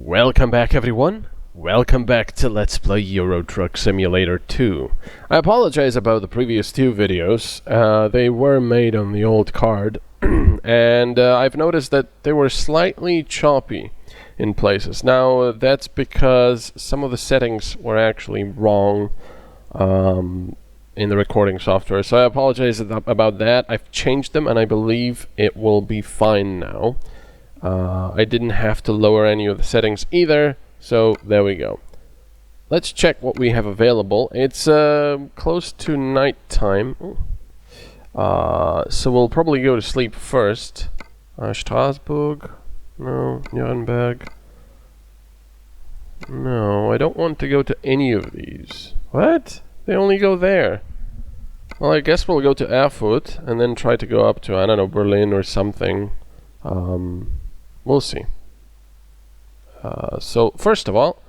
Welcome back, everyone. Welcome back to Let's Play Euro Truck Simulator 2. I apologize about the previous two videos. They were made on the old card, and I've noticed that they were slightly choppy in places. Now, that's because some of the settings were actually wrong in the recording software, so I apologize about that. I've changed them, and I believe it will be fine now. I didn't have to lower any of the settings either, so there we go. Let's check what we have available. It's close to night time, so we'll probably go to sleep first. Strasbourg? No. Nuremberg? No, I don't want to go to any of these. What? They only go there. Well, I guess we'll go to Erfurt and then try to go up to, I don't know, Berlin or something. We'll see. So first of all,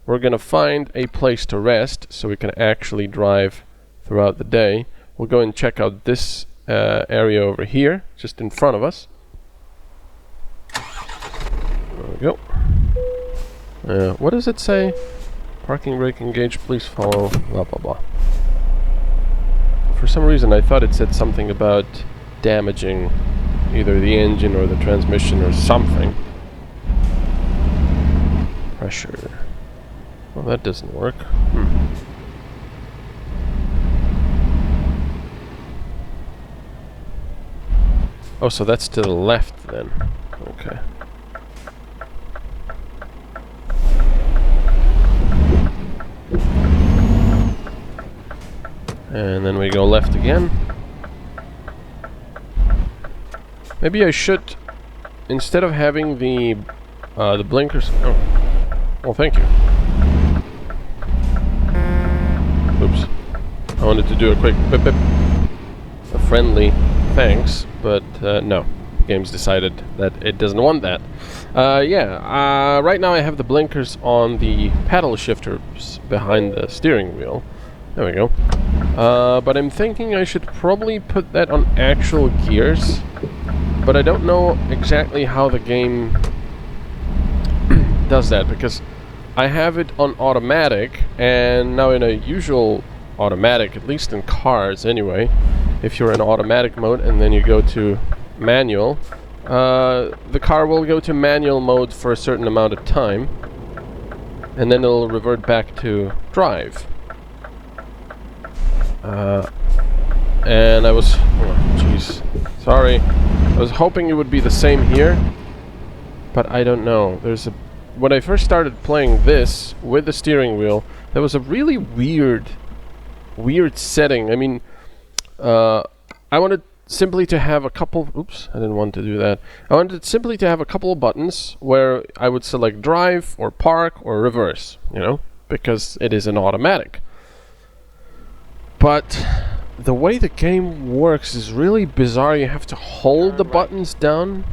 we're gonna find a place to rest so we can actually drive throughout the day. We'll go and check out this area over here, just in front of us. There we go. What does it say? Parking brake engaged, please follow, blah blah blah. For some reason I thought it said something about damaging either the engine or the transmission or something. Pressure. Well, that doesn't work. Oh, so that's to the left then. Okay. And then we go left again. Maybe I should, instead of having the blinkers. Oh, well, thank you. Oops. I wanted to do a quick bip bip, a friendly thanks, but no. The game's decided that it doesn't want that. Right now I have the blinkers on the paddle shifters behind the steering wheel. There we go. But I'm thinking I should probably put that on actual gears. But I don't know exactly how the game does that, because I have it on automatic, and now in a usual automatic, at least in cars anyway, if you're in automatic mode and then you go to manual, the car will go to manual mode for a certain amount of time, and then it'll revert back to drive. And I was... oh, jeez. Sorry. I was hoping it would be the same here, but I don't know. When I first started playing this with the steering wheel, there was a really weird setting. I mean, I wanted simply to have a couple... Oops, I didn't want to do that. I wanted simply to have a couple of buttons where I would select drive, or park, or reverse, you know, because it is an automatic. But the way the game works is really bizarre. You have to hold the buttons down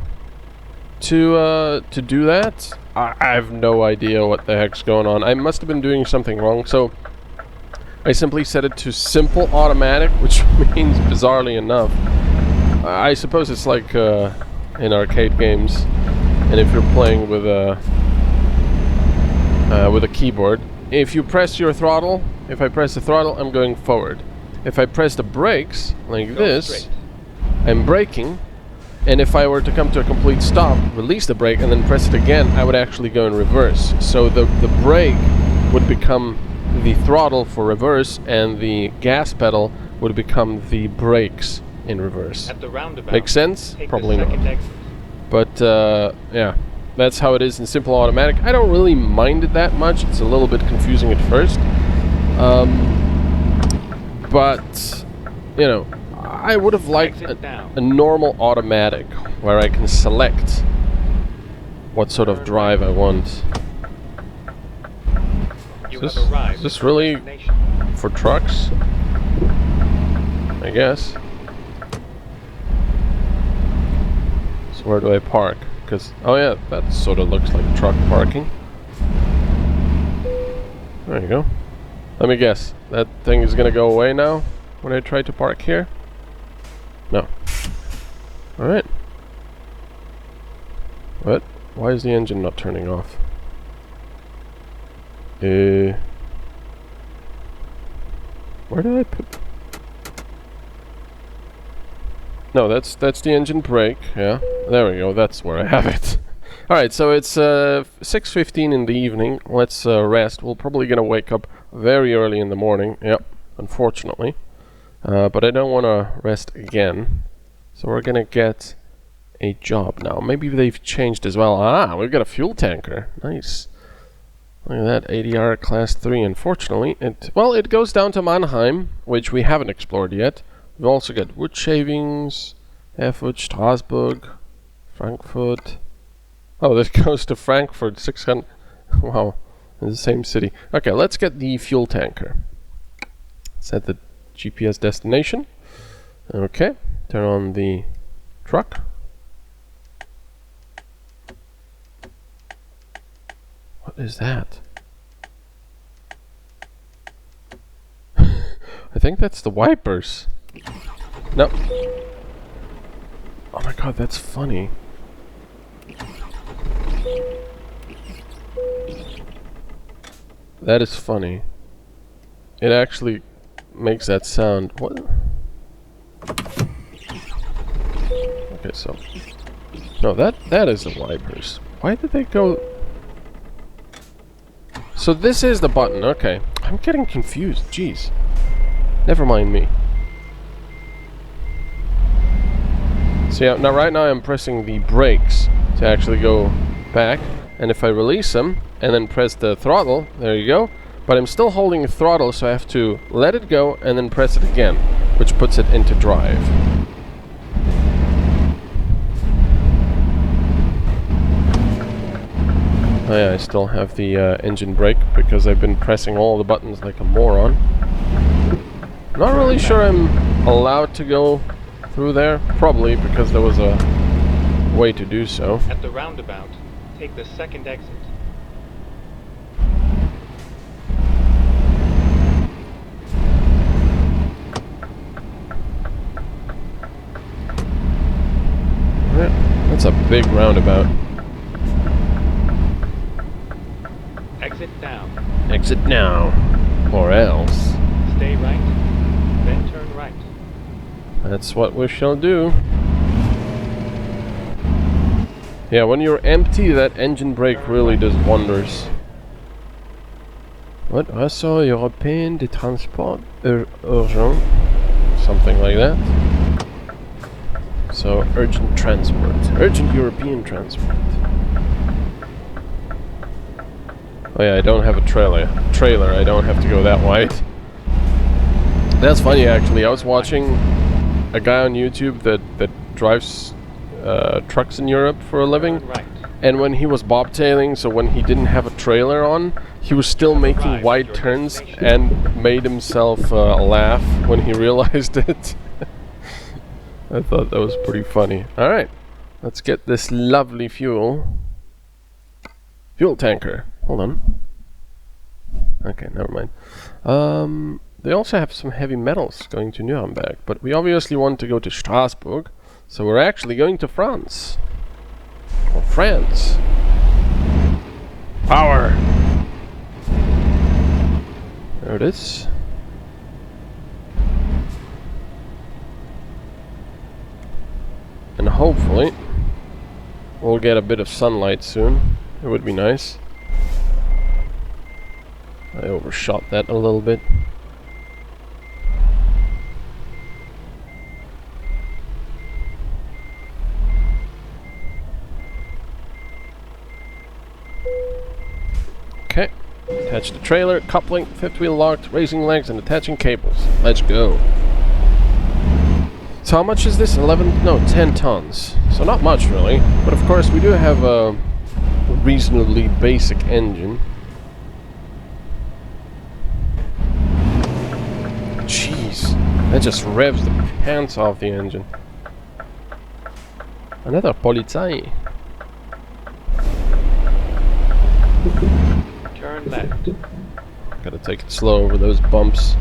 to do that. I have no idea what the heck's going on. I must have been doing something wrong. So I simply set it to simple automatic, which means, bizarrely enough, I suppose it's like in arcade games, and if you're playing with a keyboard, if you press your throttle, if I press the throttle, I'm going forward. If I press the brakes, like this, I'm braking, and if I were to come to a complete stop, release the brake, and then press it again, I would actually go in reverse. So the brake would become the throttle for reverse, and the gas pedal would become the brakes in reverse. At the roundabout, makes sense? Probably not. Exit. But, yeah. That's how it is in simple automatic. I don't really mind it that much. It's a little bit confusing at first. But, you know, I would have liked a normal automatic where I can select what sort of drive I want. Is this really for trucks? I guess. So where do I park? Because, oh yeah, that sort of looks like truck parking. There you go. Let me guess. That thing is gonna go away now when I try to park here? No. Alright. What? Why is the engine not turning off? Where did I put... No, that's the engine brake. Yeah, there we go. That's where I have it. All right, so it's 6:15 in the evening. Let's rest. We're probably gonna wake up very early in the morning. Yep, unfortunately. But I don't want to rest again. So we're gonna get a job now. Maybe they've changed as well. Ah, we've got a fuel tanker. Nice. Look at that, ADR class 3. Unfortunately, it goes down to Mannheim, which we haven't explored yet. We've also got wood shavings, Erfurt, Strasbourg, Frankfurt. Oh, this goes to Frankfurt, 600. Wow, in the same city. Okay, let's get the fuel tanker. Set the GPS destination. Okay, turn on the truck. What is that? I think that's the wipers. No. Oh my god, that's funny. That is funny. It actually makes that sound. What? Okay, so... No, that is the wipers. Why did they go... So this is the button, okay. I'm getting confused, jeez. Never mind me. So yeah, now right now I'm pressing the brakes to actually go back. And if I release them and then press the throttle, there you go. But I'm still holding the throttle, so I have to let it go and then press it again, which puts it into drive. Oh yeah, I still have the engine brake because I've been pressing all the buttons like a moron. Not really sure I'm allowed to go through there. Probably because there was a way to do so. At the roundabout, take the second exit. That's a big roundabout. Exit now. Exit now, or else. Stay right, then turn right. That's what we shall do. Yeah, when you're empty, that engine brake really does wonders. What? Ressort européen de transport urgent. Something like that. So, urgent transport. Urgent European transport. Oh yeah, I don't have a trailer. I don't have to go that wide. That's funny, actually. I was watching a guy on YouTube that drives trucks in Europe for a living. Right. And when he was bobtailing, so when he didn't have a trailer on, he was still making wide turns and made himself laugh when he realized it. I thought that was pretty funny. Alright, let's get this lovely fuel tanker. Hold on. Okay, never mind. They also have some heavy metals going to Nuremberg, but we obviously want to go to Strasbourg, so we're actually going to France. Or France. Power! There it is. And hopefully we'll get a bit of sunlight soon. It would be nice. I overshot that a little bit. Okay. Attach the trailer, coupling, fifth wheel locked, raising legs, and attaching cables. Let's go. So how much is this? 10 tons. So not much really, but of course we do have a reasonably basic engine. Jeez, that just revs the pants off the engine. Another Polizei. Turn left. Gotta take it slow over those bumps.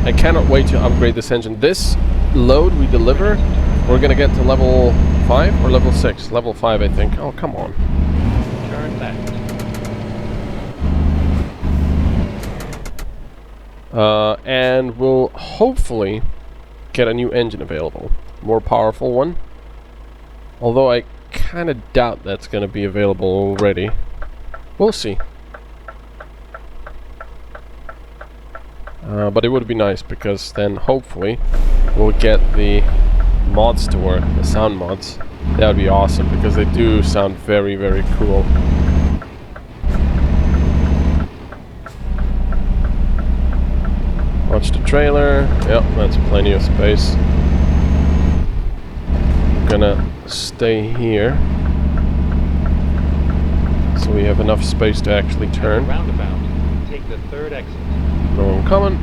I cannot wait to upgrade this engine. This load we deliver We're gonna get to level 5 or level 6? Level 5, I think. Oh, come on. Turn left. And we'll hopefully get a new engine available. More powerful one. Although I kind of doubt that's going to be available already. We'll see. But it would be nice, because then hopefully we'll get the mods to work, the sound mods. That would be awesome, because they do sound very, very cool. Watch the trailer. Yep, that's plenty of space. I'm gonna stay here, so we have enough space to actually turn. Roundabout. Take the third exit. No one coming.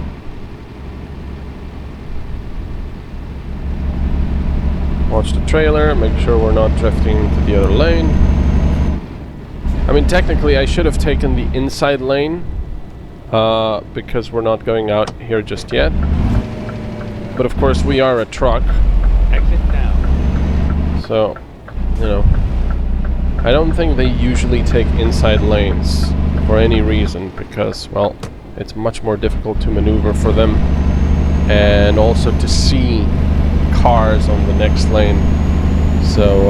Watch the trailer, make sure we're not drifting to the other lane. I mean, technically I should have taken the inside lane, because we're not going out here just yet. But of course we are a truck. Exit down. So, you know, I don't think they usually take inside lanes for any reason, because, well, it's much more difficult to maneuver for them, and also to see cars on the next lane. So,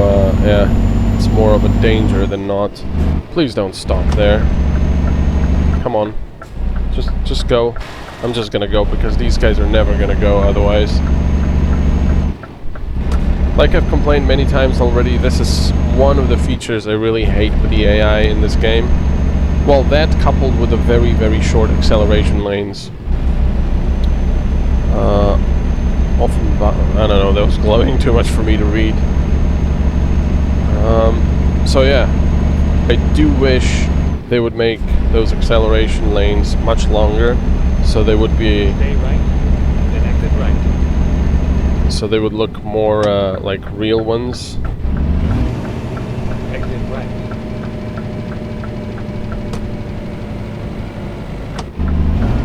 yeah, it's more of a danger than not. Please don't stop there. Come on. Just go. I'm just gonna go, because these guys are never gonna go otherwise. Like I've complained many times already, this is one of the features I really hate with the AI in this game. Well, that coupled with the very, very short acceleration lanes. Often, I don't know, that was glowing too much for me to read. So yeah, I do wish they would make those acceleration lanes much longer, so they would be... Stay right, then exit right. So they would look more like real ones. Exit right.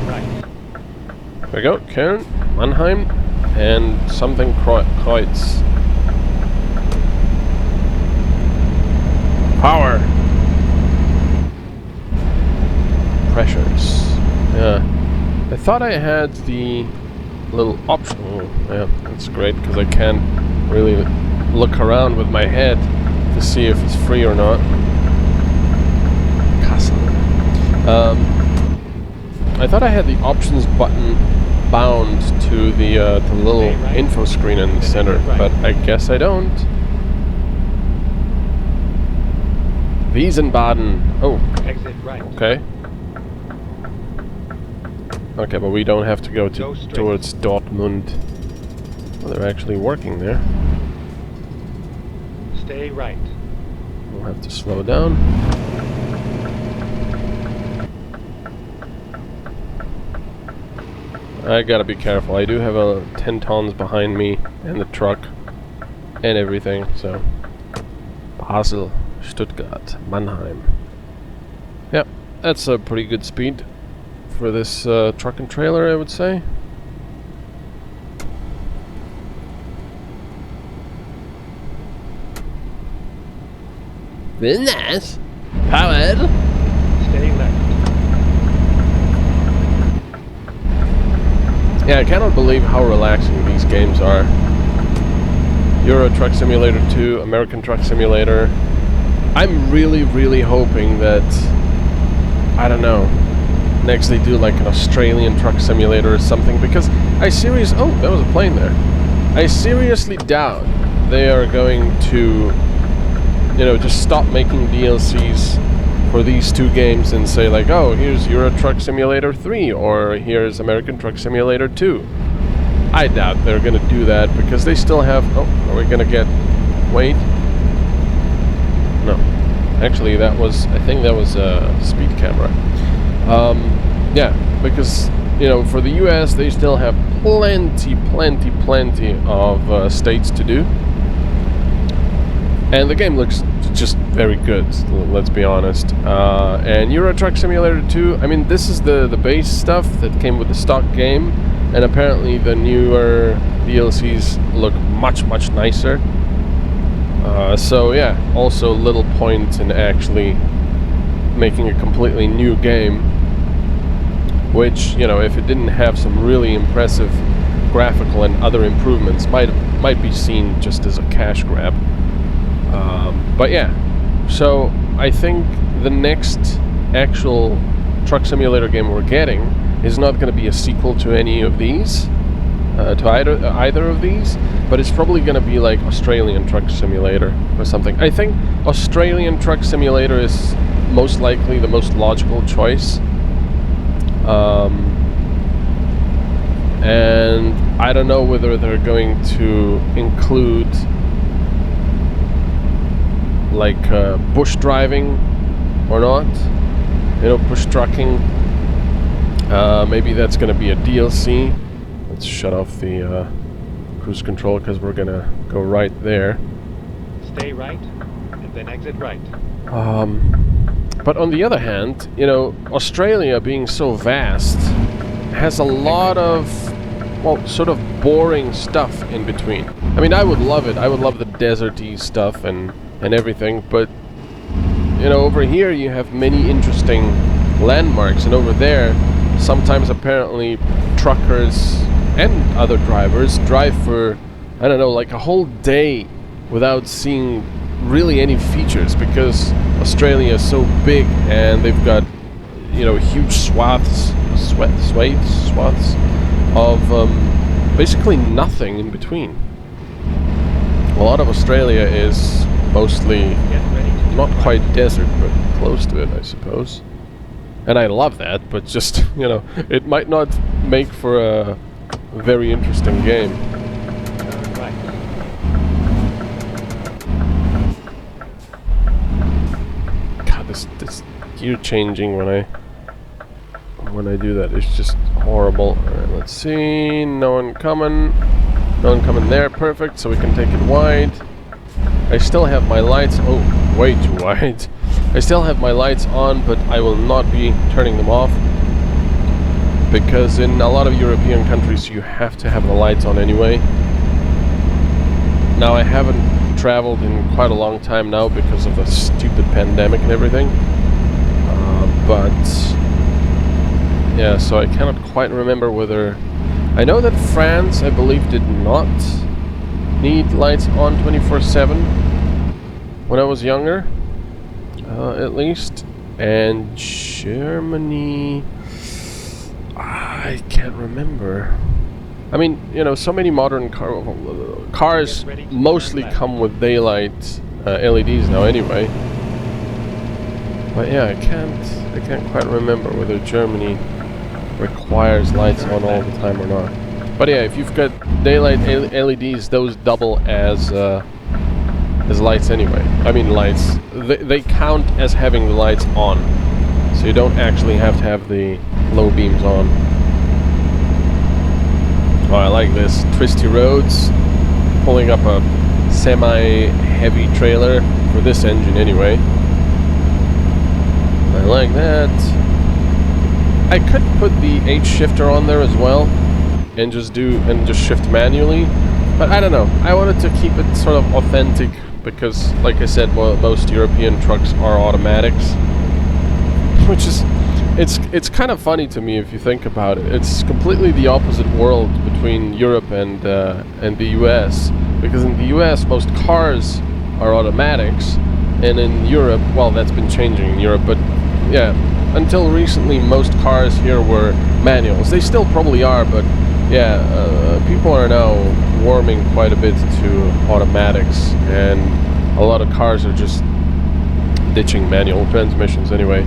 Right. There we go, Kern, Mannheim, and something Kreuz. Power! Pressures. Yeah. I thought I had the little option. Oh, yeah, that's great, because I can't really look around with my head to see if it's free or not. Castle. I thought I had the options button bound to the little info screen in the center, but I guess I don't. Wiesenbaden. Oh. Exit right. Okay. Okay, but we don't have to go towards Dortmund. Well, they're actually working there. Stay right. We'll have to slow down. I gotta be careful. I do have 10 tons behind me and the truck and everything, so... Basel, Stuttgart, Mannheim. Yep, that's a pretty good speed for this truck and trailer, I would say. Very nice. Powered. Stay left. Yeah, I cannot believe how relaxing these games are. Euro Truck Simulator 2, American Truck Simulator. I'm really, really hoping that, I don't know, next they do like an Australian Truck Simulator or something, because I seriously... Oh, there was a plane there. I seriously doubt they are going to, you know, just stop making DLCs for these two games and say like, oh, here's Euro Truck Simulator 3 or here's American Truck Simulator 2. I doubt they're gonna do that, because they still have... Oh, are we gonna get... Wait. No. Actually, that was... I think that was a speed camera. Yeah, because, you know, for the US, they still have plenty of states to do. And the game looks just very good, let's be honest. And Euro Truck Simulator 2, I mean, this is the base stuff that came with the stock game. And apparently the newer DLCs look much nicer. So yeah, also little point in actually making a completely new game, which, you know, if it didn't have some really impressive graphical and other improvements, might be seen just as a cash grab. But yeah, so I think the next actual truck simulator game we're getting is not going to be a sequel to any of these, to either of these, but it's probably going to be like Australian Truck Simulator or something. I think Australian Truck Simulator is most likely the most logical choice. And I don't know whether they're going to include like bush driving or not, you know, bush trucking. Maybe that's going to be a DLC. Let's shut off the cruise control because we're going to go right there. Stay right, and then exit right. But on the other hand, you know, Australia being so vast has a lot of, well, sort of boring stuff in between. I mean, I would love it. I would love the deserty stuff and everything, but, you know, over here you have many interesting landmarks, and over there, sometimes apparently truckers and other drivers drive for, I don't know, like a whole day without seeing really any features, because Australia is so big and they've got, you know, huge swaths of basically nothing in between. A lot of Australia is mostly not quite desert, but close to it, I suppose. And I love that, but just, you know, it might not make for a very interesting game. Right. God, this gear changing when I do that is just horrible. Alright, let's see. No one coming there. Perfect, so we can take it wide. I still have my lights. Oh, way too wide. I still have my lights on, but I will not be turning them off, because in a lot of European countries you have to have the lights on anyway. Now, I haven't traveled in quite a long time now because of the stupid pandemic and everything. But yeah, so I cannot quite remember whether... I know that France, I believe, did not need lights on 24/7 when I was younger, at least. And Germany, I can't remember. I mean, you know, so many modern cars mostly come with daylight LEDs now anyway. But yeah, I can't quite remember whether Germany requires lights on all the time or not. But yeah, if you've got daylight LEDs, those double as lights anyway. I mean, lights. They count as having the lights on, so you don't actually have to have the low beams on. Oh, I like this. Twisty roads. Pulling up a semi-heavy trailer for this engine anyway. I like that. I could put the H shifter on there as well and just shift manually, but I don't know. I wanted to keep it sort of authentic because, like I said, most European trucks are automatics, which is it's kind of funny to me if you think about it. It's completely the opposite world between Europe and the US, because in the US most cars are automatics, and in Europe, well, that's been changing in Europe, but yeah, until recently most cars here were manuals. They still probably are, but yeah, people are now warming quite a bit to automatics, and a lot of cars are just ditching manual transmissions anyway.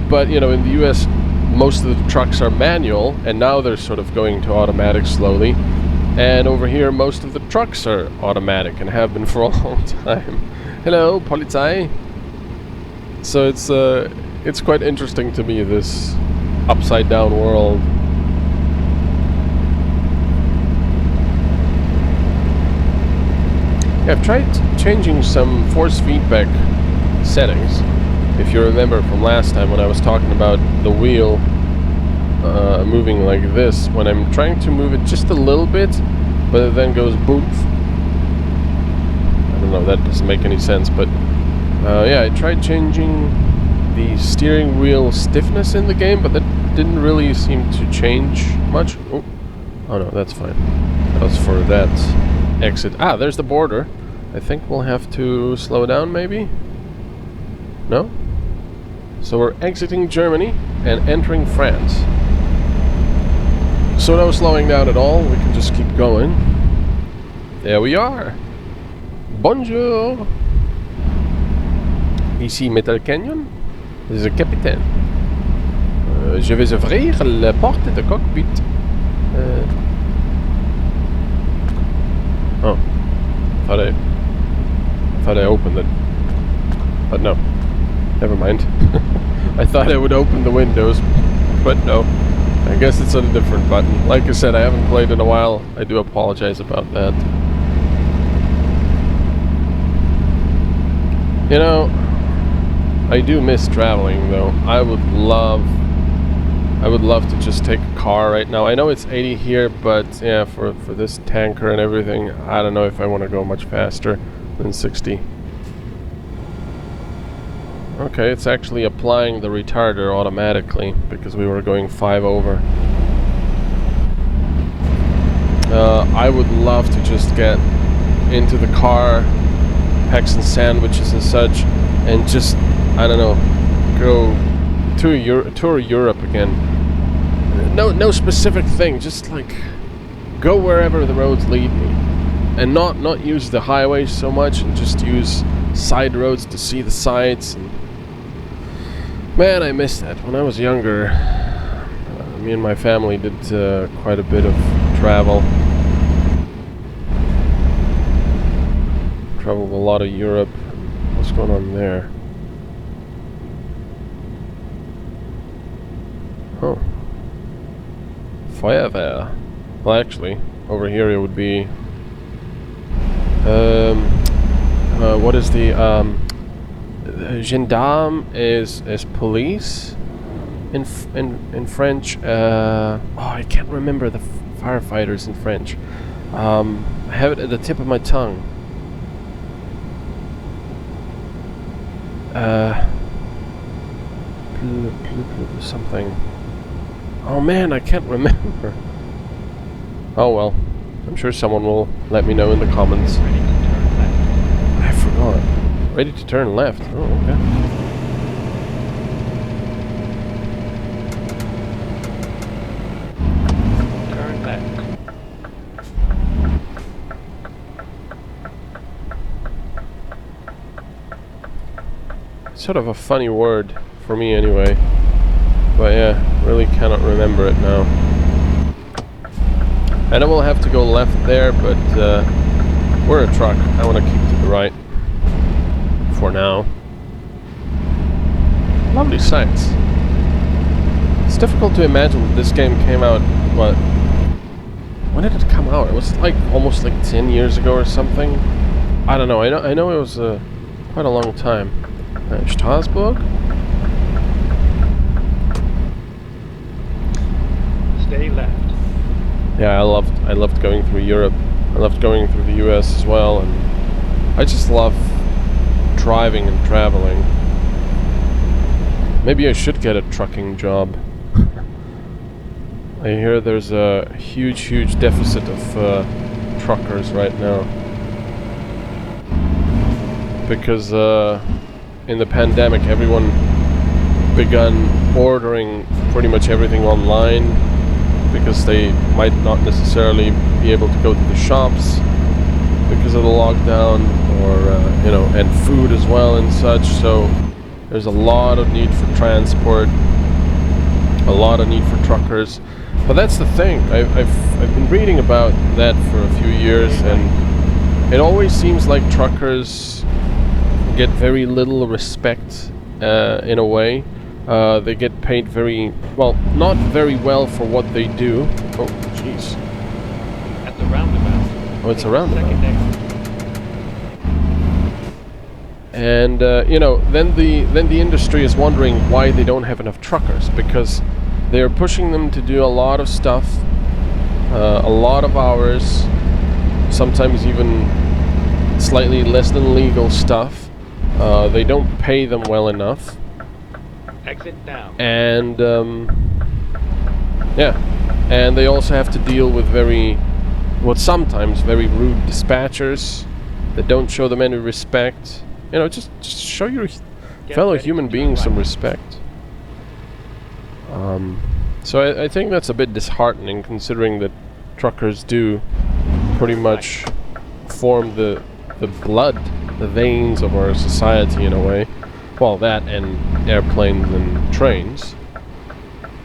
But you know, in the US most of the trucks are manual, and now they're sort of going to automatic slowly. And over here most of the trucks are automatic and have been for a long time. Hello, Polizei. So it's quite interesting to me, this upside down world. Yeah, I've tried changing some force feedback settings. If you remember from last time when I was talking about the wheel moving like this, when I'm trying to move it just a little bit, but it then goes boom. I don't know, that doesn't make any sense, but yeah, I tried changing the steering wheel stiffness in the game, but that didn't really seem to change much. Oh no, that's fine. That was for that exit. Ah, there's the border. I think we'll have to slow down, maybe? No? So we're exiting Germany and entering France. So no slowing down at all, we can just keep going. There we are. Bonjour. Ici MetalCanyon. This is the capitaine. Je vais ouvrir la porte de cockpit. Oh. Thought I opened it. But no. Never mind. I thought I would open the windows, but no. I guess it's on a different button. Like I said, I haven't played in a while. I do apologize about that. You know, I do miss traveling though. I would love to just take a car right now. I know it's 80 here, but yeah, for this tanker and everything, I don't know if I want to go much faster than 60. Okay, it's actually applying the retarder automatically because we were going 5 over. I would love to just get into the car, pack some sandwiches and such, and just, I don't know, go tour Europe again. No specific thing, just like go wherever the roads lead me, and not use the highways so much, and just use side roads to see the sights. And man, I miss that. When I was younger, me and my family did quite a bit of travel. Traveled a lot of Europe. What's going on there? Oh. Feuerwehr. Well, actually, over here it would be... what is the... gendarme is police in French. Oh, I can't remember the firefighters in French. I have it at the tip of my tongue. Something. Oh man, I can't remember. Oh well, I'm sure someone will let me know in the comments. I forgot. Ready to turn left. Oh, okay. Turn left. Sort of a funny word for me anyway. But yeah, really cannot remember it now. I know we'll have to go left there, but we're a truck. I want to keep to the right. For now. Lovely sights. It's difficult to imagine that this game came out, what? When did it come out? It was like almost like 10 years ago or something. I don't know. I know it was quite a long time. Strasbourg? Stay left. Yeah, I loved going through Europe. I loved going through the US as well, and I just love driving and traveling. Maybe I should get a trucking job. I hear there's a huge deficit of truckers right now. Because in the pandemic everyone began ordering pretty much everything online because they might not necessarily be able to go to the shops because of the lockdown, or you know, and food as well and such. So there's a lot of need for transport, a lot of need for truckers. But that's the thing. I've been reading about that for a few years, and it always seems like truckers get very little respect in a way. They get paid very well, not very well for what they do. Oh, jeez. At the roundabout. Oh, it's a Take the roundabout. second exit. And you know, then the industry is wondering why they don't have enough truckers, because they are pushing them to do a lot of stuff, a lot of hours, sometimes even slightly less than legal stuff. They don't pay them well enough. Exit down. And yeah, and they also have to deal with sometimes very rude dispatchers that don't show them any respect. You know, just show your fellow human beings some respect. So I think that's a bit disheartening, considering that truckers do pretty much form the blood, the veins of our society in a way. Well, that and airplanes and trains.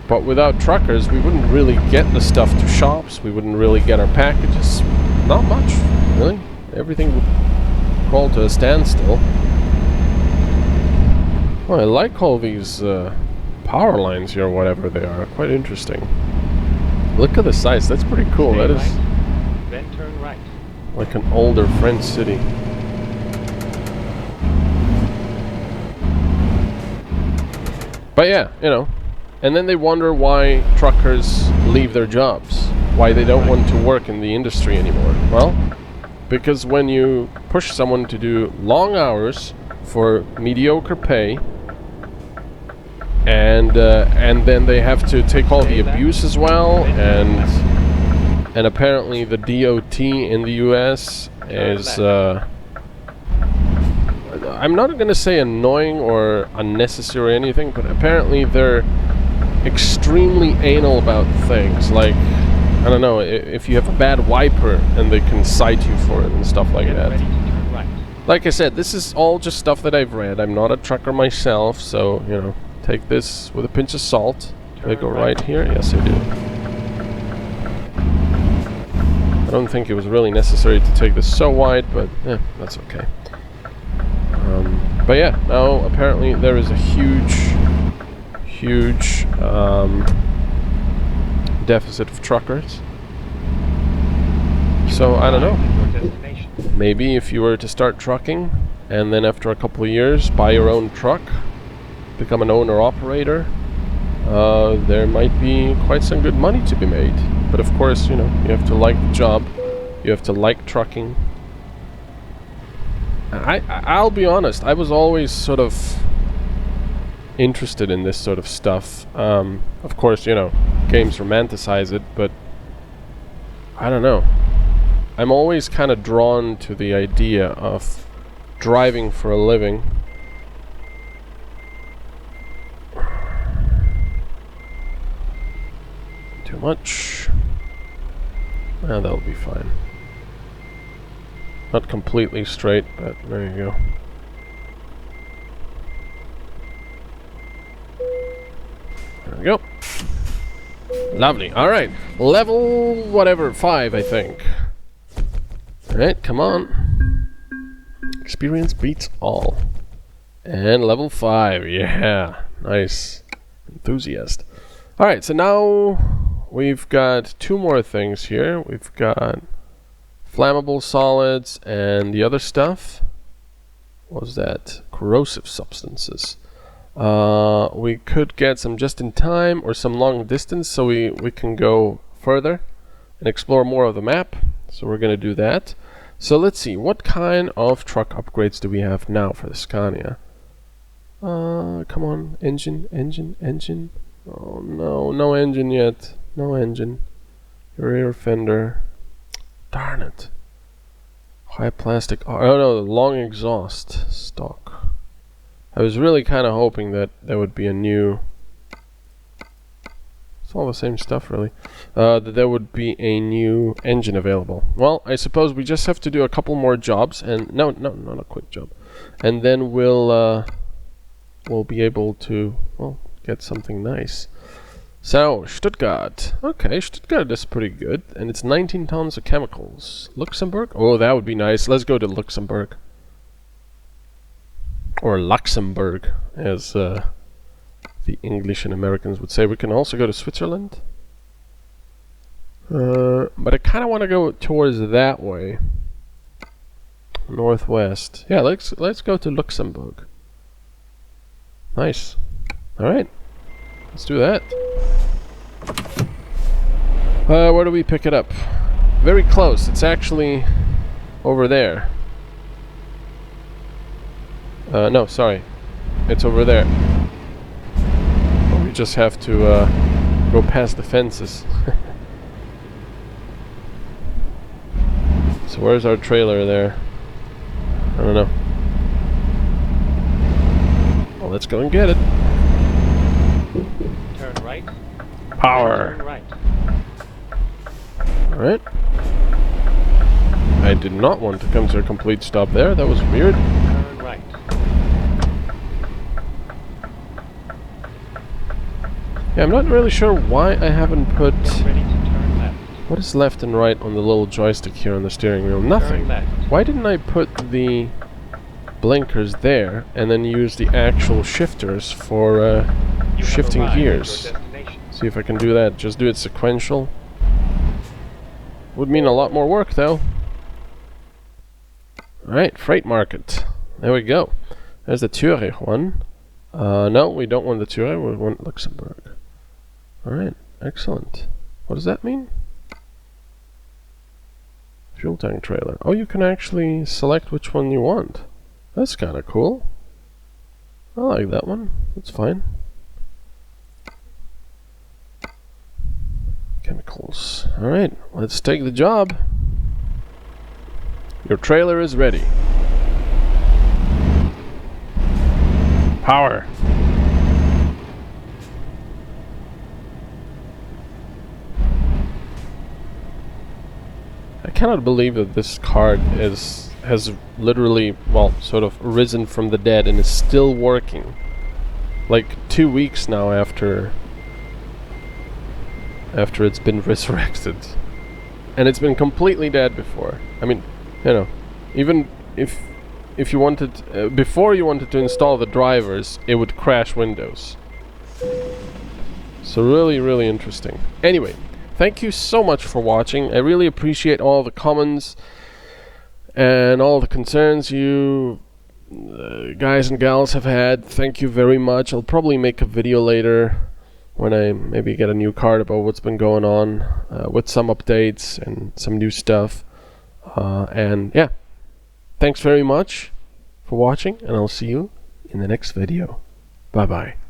But without truckers, we wouldn't really get the stuff to shops. We wouldn't really get our packages. Not much, really. Everything would crawl to a standstill. Well, I like all these power lines here, whatever they are. Quite interesting. Look at the size. That's pretty cool. Stay That is right, then turn right. like an older French city. But yeah, you know. And then they wonder why truckers leave their jobs. Why they don't want to work in the industry anymore. Well, because when you push someone to do long hours for mediocre pay, and then they have to take all the abuse as well, and apparently the DOT in the US is I'm not gonna say annoying or unnecessary or anything, but apparently they're extremely anal about things. Like, I don't know, if you have a bad wiper and they can cite you for it and stuff like that. Like I said, this is all just stuff that I've read. I'm not a trucker myself, so, you know, take this with a pinch of salt. Do I go right here? Yes, I do. I don't think it was really necessary to take this so wide, but that's okay. But yeah, now apparently there is a huge deficit of truckers. So I don't know. Maybe if you were to start trucking, and then after a couple of years buy your own truck, become an owner-operator, there might be quite some good money to be made. But of course, you know, you have to like the job, you have to like trucking. I'll be honest, I was always sort of interested in this sort of stuff. Of course, you know, games romanticize it, but I don't know. I'm always kind of drawn to the idea of driving for a living. Too much. Well, that'll be fine. Not completely straight, but there you go. There we go. Lovely. Alright. Level whatever, 5, I think. Alright, come on. Experience beats all. And level 5, yeah. Nice. Enthusiast. Alright, so now we've got 2 more things here. We've got flammable solids and the other stuff. What was that? Corrosive substances. We could get some just in time or some long distance, so we can go further and explore more of the map. So we're going to do that. So let's see, what kind of truck upgrades do we have now for the Scania? Come on, engine. Oh no, no engine yet. No engine. Rear fender. Darn it. High plastic. Oh no, the long exhaust stock. I was really kind of hoping that there would be a new... It's all the same stuff, really. That there would be a new engine available. Well, I suppose we just have to do a couple more jobs, and no, not a quick job. And then we'll be able to, well, get something nice. So, Stuttgart. Okay, Stuttgart is pretty good, and it's 19 tons of chemicals. Luxembourg? Oh, that would be nice. Let's go to Luxembourg. Or Luxembourg, as the English and Americans would say. We can also go to Switzerland. But I kind of want to go towards that way. Northwest. Yeah, let's go to Luxembourg. Nice. Alright. Let's do that. Where do we pick it up? Very close. It's actually over there. No, sorry. It's over there. We just have to go past the fences. So where's our trailer there? I don't know. Well, let's go and get it. Turn right. Power. Turn right. Alright. I did not want to come to a complete stop there. That was weird. Turn right. Yeah, I'm not really sure why I haven't put... Get ready to turn left. What is left and right on the little joystick here on the steering wheel? Nothing. Turn left. Why didn't I put the blinkers there and then use the actual shifters for You have shifting arrived at gears? your destination. See if I can do that. Just do it sequential. Would mean a lot more work though. Alright, freight market. There we go. There's the Zurich one. No, we don't want the Zurich, we want Luxembourg. Alright, excellent. What does that mean? Fuel tank trailer. Oh, you can actually select which one you want. That's kind of cool. I like that one. That's fine. Chemicals. Alright, let's take the job. Your trailer is ready. Power. I cannot believe that this card has literally, well, sort of risen from the dead and is still working. Like 2 weeks now after it's been resurrected. And it's been completely dead before. I mean, you know, even if you wanted, before you wanted to install the drivers, it would crash Windows. So really, really interesting. Anyway, thank you so much for watching. I really appreciate all the comments and all the concerns you guys and gals have had. Thank you very much. I'll probably make a video later when I maybe get a new card about what's been going on with some updates and some new stuff. And yeah, thanks very much for watching, and I'll see you in the next video. Bye bye.